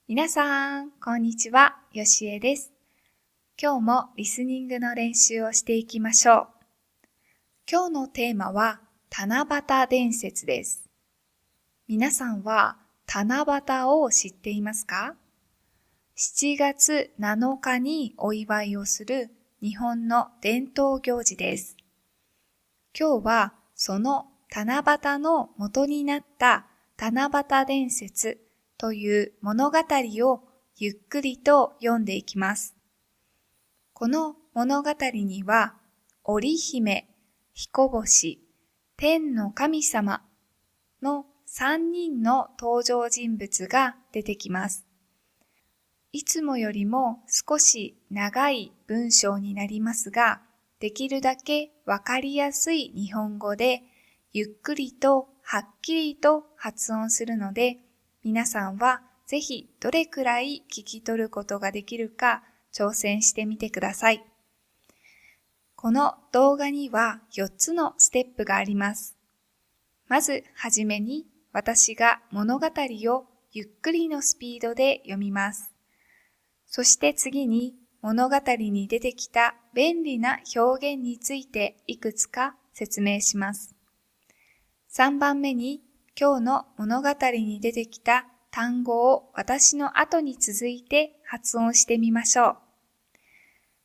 皆さん、こんにちは。よしえです。今日もリスニングの練習をしていきましょう。今日のテーマは、七夕伝説です。皆さんは、七夕を知っていますか？ 7 月7日にお祝いをする日本の伝統行事です。今日は、その七夕の元になった七夕伝説という物語をゆっくりと読んでいきます。この物語には、織姫、彦星、天の神様の3人の登場人物が出てきます。いつもよりも少し長い文章になりますが、できるだけわかりやすい日本語で、ゆっくりとはっきりと発音するので、皆さんはぜひどれくらい聞き取ることができるか挑戦してみてください。この動画には4つのステップがあります。まずはじめに私が物語をゆっくりのスピードで読みます。そして次に物語に出てきた便利な表現についていくつか説明します。3番目に今日の物語に出てきた単語を私の後に続いて発音してみましょう。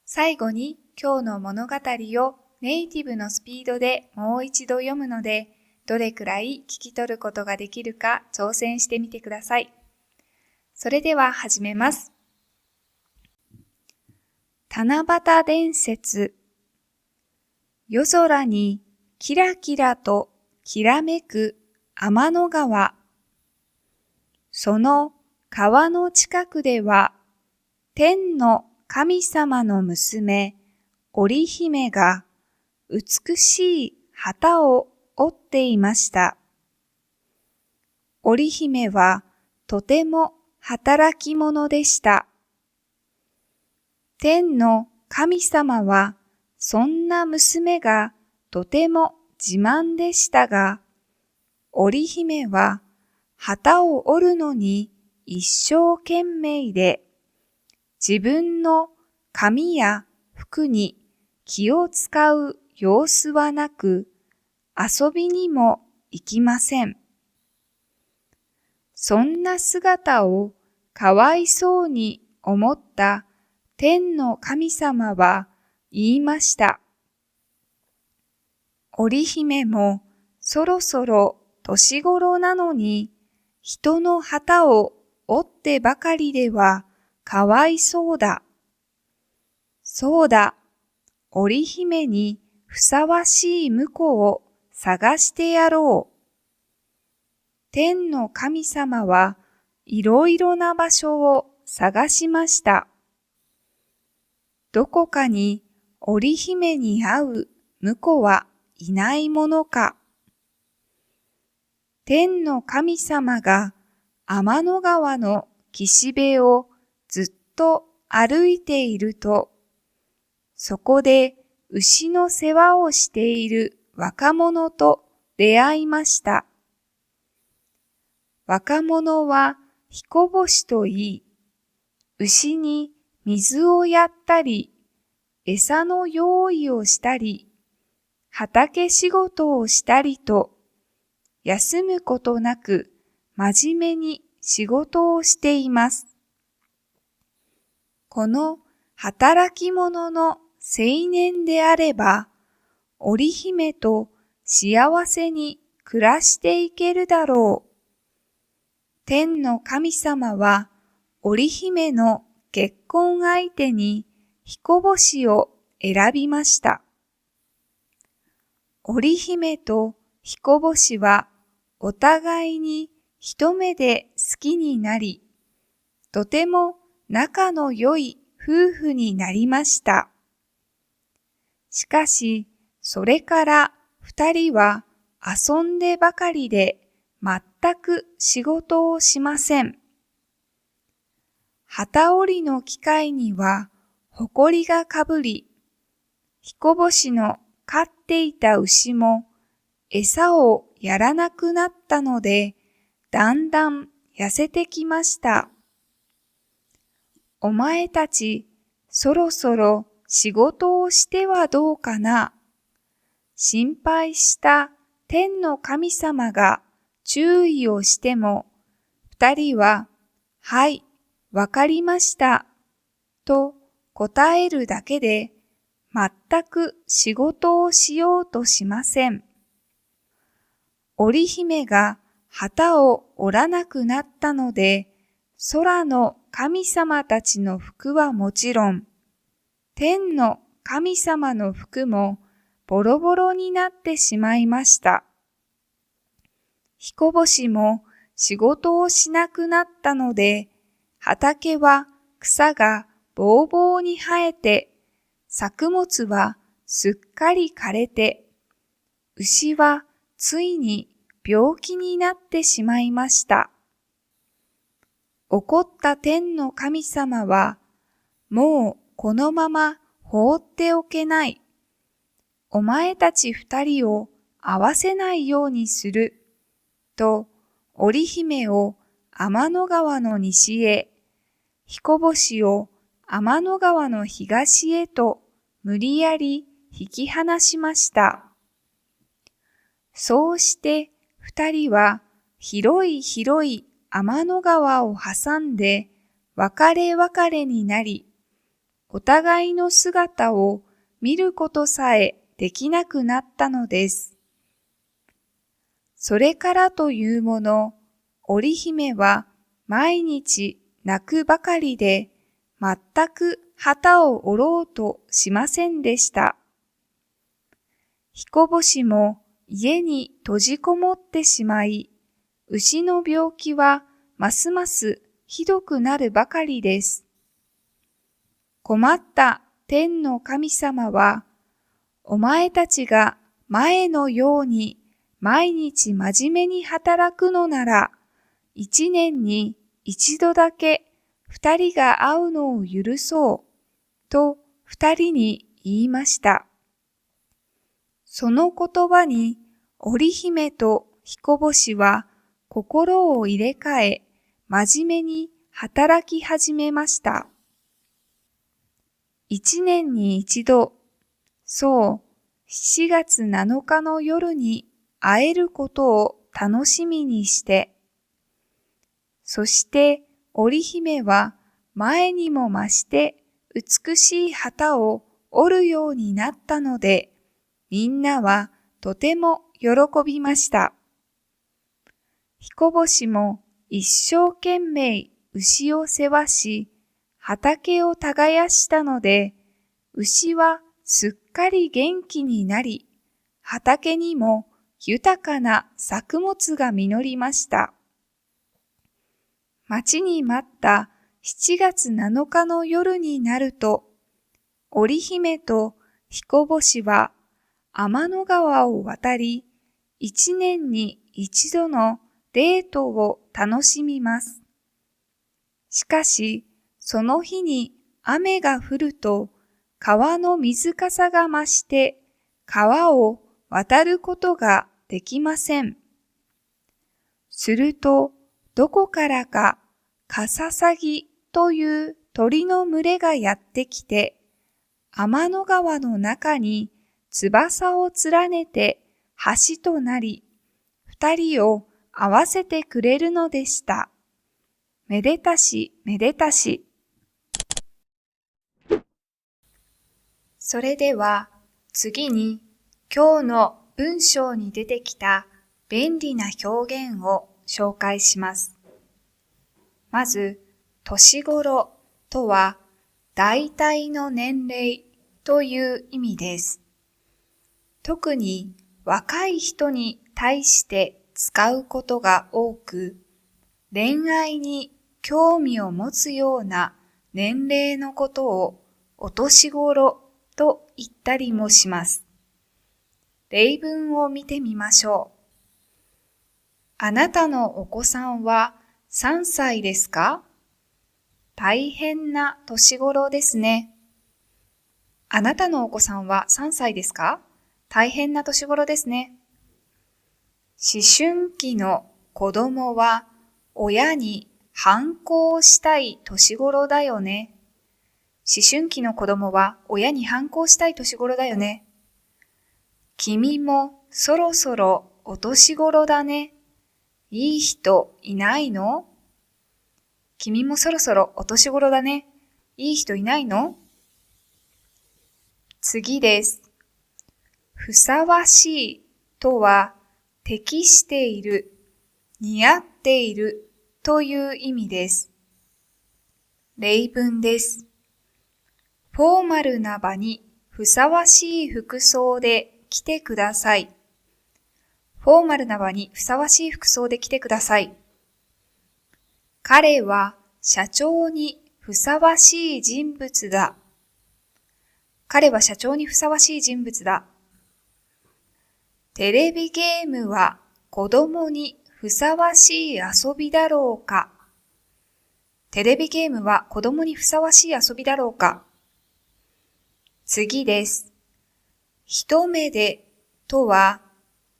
最後に今日の物語をネイティブのスピードでもう一度読むので、どれくらい聞き取ることができるか挑戦してみてください。それでは始めます。七夕伝説。夜空にキラキラときらめく天の川。その川の近くでは、天の神様の娘、織姫が美しい旗を織っていました。織姫はとても働き者でした。天の神様はそんな娘がとても自慢でしたが、織姫は旗を織るのに一生懸命で、自分の髪や服に気を使う様子はなく、遊びにも行きません。そんな姿をかわいそうに思った天の神様は言いました。織姫もそろそろ年頃なのに、人の旗を折ってばかりではかわいそうだ。そうだ、織姫にふさわしい婿を探してやろう。天の神様はいろいろな場所を探しました。どこかに織姫に会う婿はいないものか。天の神様が天の川の岸辺をずっと歩いていると、そこで牛の世話をしている若者と出会いました。若者は彦星といい、牛に水をやったり、餌の用意をしたり、畑仕事をしたりと、休むことなく真面目に仕事をしています。この働き者の青年であれば、織姫と幸せに暮らしていけるだろう。天の神様は織姫の結婚相手に彦星を選びました。織姫と彦星はお互いに一目で好きになり、とても仲の良い夫婦になりました。しかし、それから二人は遊んでばかりで全く仕事をしません。旗織りの機械にはほこりがかぶり、彦星の飼っていた牛も餌をやらなくなったので、だんだん痩せてきました。お前たち、そろそろ仕事をしてはどうかな。心配した天の神様が注意をしても、二人は、はい、わかりました、と答えるだけで、全く仕事をしようとしません。織姫が旗を折らなくなったので、空の神様たちの服はもちろん、天の神様の服もボロボロになってしまいました。彦星も仕事をしなくなったので、畑は草がぼうぼうに生えて、作物はすっかり枯れて、牛はついに病気になってしまいました。怒った天の神様は、もうこのまま放っておけない。お前たち二人を会わせないようにする。と、織姫を天の川の西へ、彦星を天の川の東へと無理やり引き離しました。そうして二人は広い広い天の川を挟んで別れ別れになり、お互いの姿を見ることさえできなくなったのです。それからというもの、織姫は毎日泣くばかりで、全く旗を折ろうとしませんでした。彦星も家に閉じこもってしまい、牛の病気はますますひどくなるばかりです。困った天の神様は、お前たちが前のように毎日真面目に働くのなら、一年に一度だけ二人が会うのを許そう、と二人に言いました。その言葉に織姫と彦星は心を入れ替え、真面目に働き始めました。一年に一度、そう、7月7日の夜に会えることを楽しみにして、そして織姫は前にも増して美しい旗を折るようになったので、みんなはとても喜びました。彦星も一生懸命牛を世話し、畑を耕したので、牛はすっかり元気になり、畑にも豊かな作物が実りました。待ちに待った7月7日の夜になると、織姫と彦星は天の川を渡り、一年に一度のデートを楽しみます。しかし、その日に雨が降ると、川の水かさが増して、川を渡ることができません。すると、どこからかカササギという鳥の群れがやってきて、天の川の中に翼を連ねて橋となり、二人を合わせてくれるのでした。めでたしめでたし。それでは次に今日の文章に出てきた便利な表現を紹介します。まず、年頃とは大体の年齢という意味です。特に若い人に対して使うことが多く、恋愛に興味を持つような年齢のことをお年頃と言ったりもします。例文を見てみましょう。あなたのお子さんは3歳ですか？大変な年頃ですね。あなたのお子さんは3歳ですか？大変な年頃ですね。思春期の子供は親に反抗したい年頃だよね。思春期の子供は親に反抗したい年頃だよね。君もそろそろお年頃だね。いい人いないの？君もそろそろお年頃だね。いい人いないの？次です。ふさわしいとは適している、似合っているという意味です。例文です。フォーマルな場にふさわしい服装で来てください。フォーマルな場にふさわしい服装で来てください。彼は社長にふさわしい人物だ。彼は社長にふさわしい人物だ。テレビゲームは子供にふさわしい遊びだろうか。テレビゲームは子供にふさわしい遊びだろうか。次です。一目でとは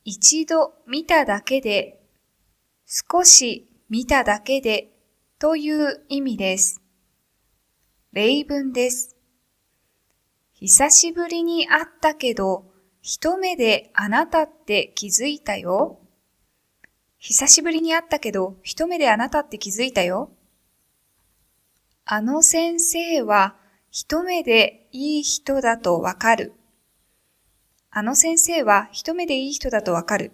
一度見ただけで、少し見ただけでという意味です。例文です。久しぶりに会ったけど、一目であなたって気づいたよ。久しぶりに会ったけど、一目であなたって気づいたよ。あの先生は一目でいい人だとわかる。あの先生は一目でいい人だとわかる。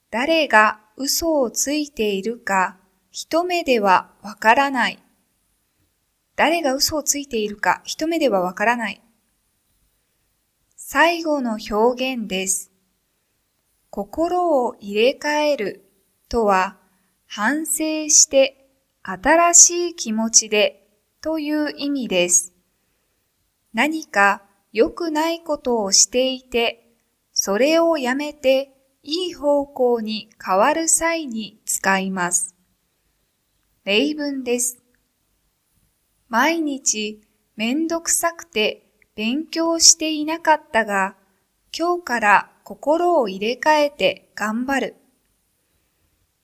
誰が嘘をついているか一目ではわからない。誰が嘘をついているか一目ではわからない。最後の表現です。心を入れ替えるとは反省して新しい気持ちでという意味です。何か良くないことをしていて、それをやめていい方向に変わる際に使います。例文です。毎日めんどくさくて勉強していなかったが、今日から心を入れ替えて頑張る。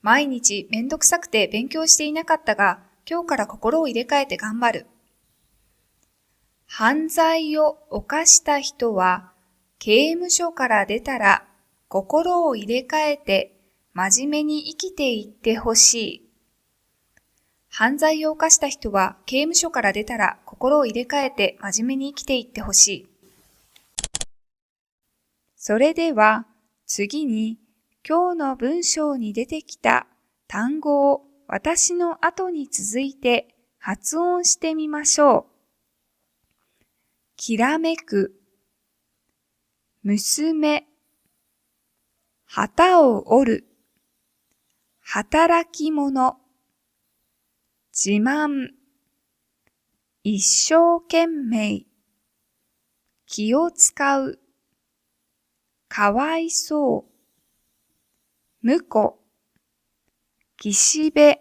毎日めんどくさくて勉強していなかったが、今日から心を入れ替えて頑張る。犯罪を犯した人は、刑務所から出たら心を入れ替えて真面目に生きていってほしい。犯罪を犯した人は刑務所から出たら心を入れ替えて真面目に生きていってほしい。それでは次に今日の文章に出てきた単語を私の後に続いて発音してみましょう。きらめく、娘、旗を折る、働き者、自慢、一生懸命、気を使う、かわいそう、婿、岸辺、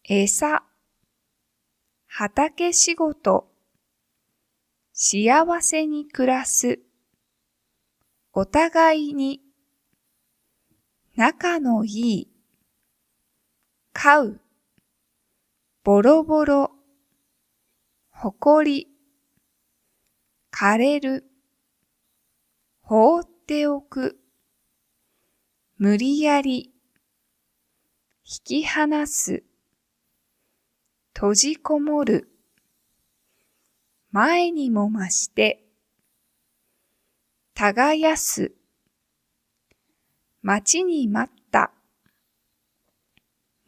餌、畑仕事、幸せに暮らす、お互いに、仲のいい、飼う、ボロボロ、ほこり、枯れる、放っておく、無理やり、引き離す、閉じこもる、前にも増して、耕す、待ちに待った、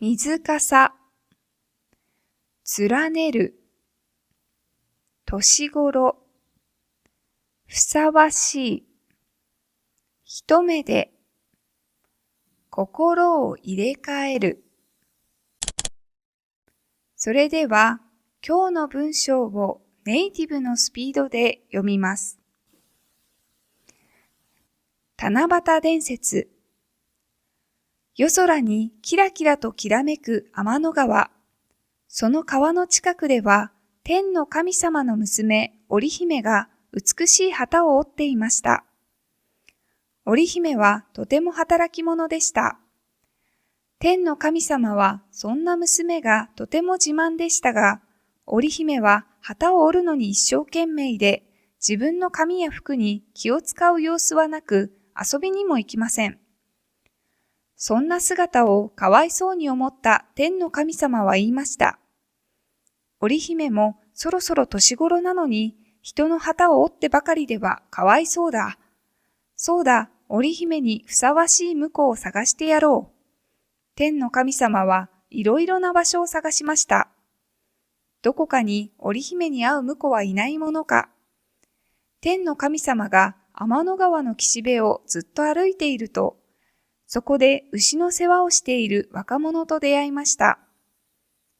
水かさ、連ねる、年頃、ふさわしい、一目で、心を入れ替える。それでは、今日の文章をネイティブのスピードで読みます。七夕伝説。夜空にキラキラときらめく天の川。その川の近くでは、天の神様の娘、織姫が美しい旗を折っていました。織姫はとても働き者でした。天の神様はそんな娘がとても自慢でしたが、織姫は旗を折るのに一生懸命で、自分の髪や服に気を使う様子はなく、遊びにも行きません。そんな姿をかわいそうに思った天の神様は言いました。織姫もそろそろ年頃なのに、人の旗を折ってばかりではかわいそうだ。そうだ、織姫にふさわしい婿を探してやろう。天の神様はいろいろな場所を探しました。どこかに織姫に会う婿はいないものか。天の神様が天の川の岸辺をずっと歩いていると、そこで牛の世話をしている若者と出会いました。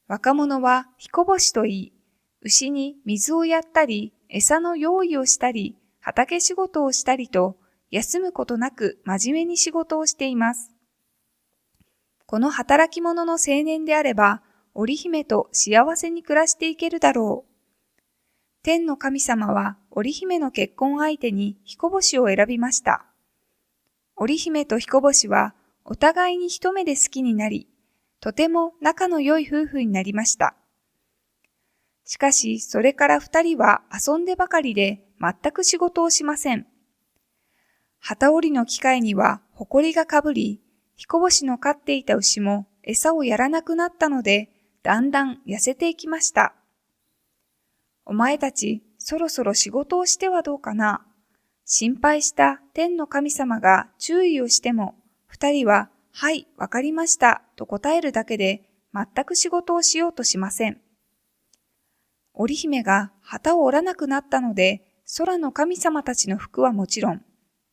若者は彦星といい、牛に水をやったり、餌の用意をしたり、畑仕事をしたりと、休むことなく真面目に仕事をしています。この働き者の青年であれば、織姫と幸せに暮らしていけるだろう。天の神様は織姫の結婚相手に彦星を選びました。織姫と彦星はお互いに一目で好きになり、とても仲の良い夫婦になりました。しかし、それから二人は遊んでばかりで全く仕事をしません。旗織りの機械には埃がかぶり、彦星の飼っていた牛も餌をやらなくなったので、だんだん痩せていきました。お前たち、そろそろ仕事をしてはどうかな。心配した天の神様が注意をしても、二人は、はい、わかりました、と答えるだけで、全く仕事をしようとしません。織姫が旗を折らなくなったので、空の神様たちの服はもちろん、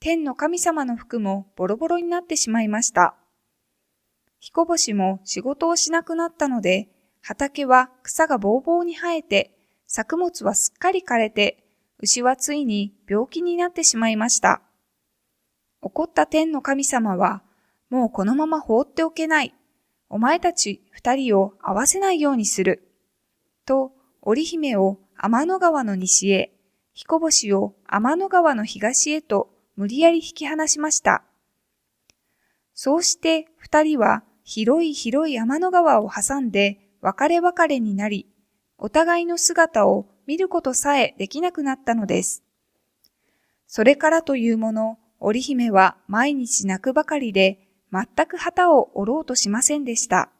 天の神様の服もボロボロになってしまいました。彦星も仕事をしなくなったので、畑は草がぼうぼうに生えて、作物はすっかり枯れて、牛はついに病気になってしまいました。怒った天の神様は、もうこのまま放っておけない。お前たち二人を会わせないようにする。と、織姫を天の川の西へ、彦星を天の川の東へと無理やり引き離しました。そうして二人は広い広い天の川を挟んで別れ別れになり、お互いの姿を見ることさえできなくなったのです。それからというもの、織姫は毎日泣くばかりで、全く旗を折ろうとしませんでした。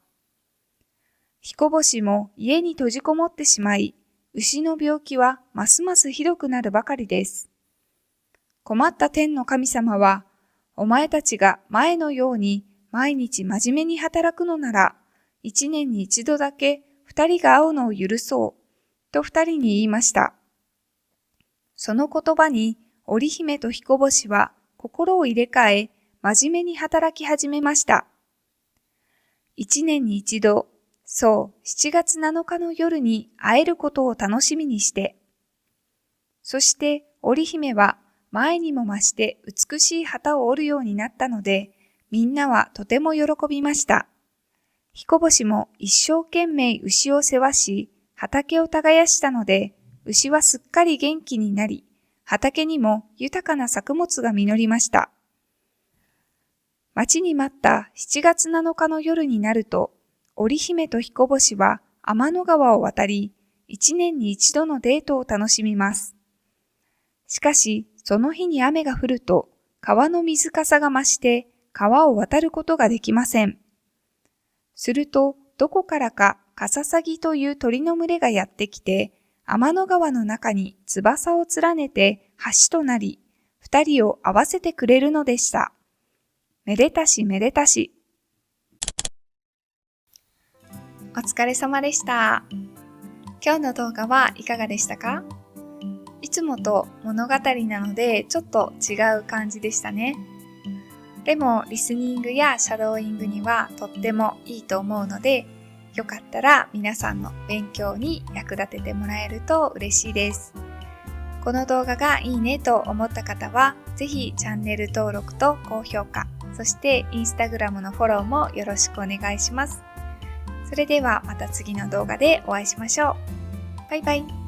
彦星も家に閉じこもってしまい、牛の病気はますますひどくなるばかりです。困った天の神様は、お前たちが前のように毎日真面目に働くのなら、一年に一度だけ二人が会うのを許そう、と二人に言いました。その言葉に織姫と彦星は心を入れ替え、真面目に働き始めました。一年に一度、そう7月7日の夜に会えることを楽しみにして、そして織姫は前にも増して美しい旗を織るようになったので、みんなはとても喜びました。彦星も一生懸命牛を世話し、畑を耕したので、牛はすっかり元気になり、畑にも豊かな作物が実りました。待ちに待った7月7日の夜になると、織姫と彦星は天の川を渡り、一年に一度のデートを楽しみます。しかし、その日に雨が降ると、川の水かさが増して、川を渡ることができません。すると、どこからかカササギという鳥の群れがやってきて、天の川の中に翼を連ねて橋となり、二人を合わせてくれるのでした。めでたしめでたし。お疲れ様でした。今日の動画はいかがでしたか？いつもと物語なのでちょっと違う感じでしたね。でもリスニングやシャドーイングにはとってもいいと思うので、よかったら皆さんの勉強に役立ててもらえると嬉しいです。この動画がいいねと思った方は、ぜひチャンネル登録と高評価、そしてインスタグラムのフォローもよろしくお願いします。それではまた次の動画でお会いしましょう。バイバイ。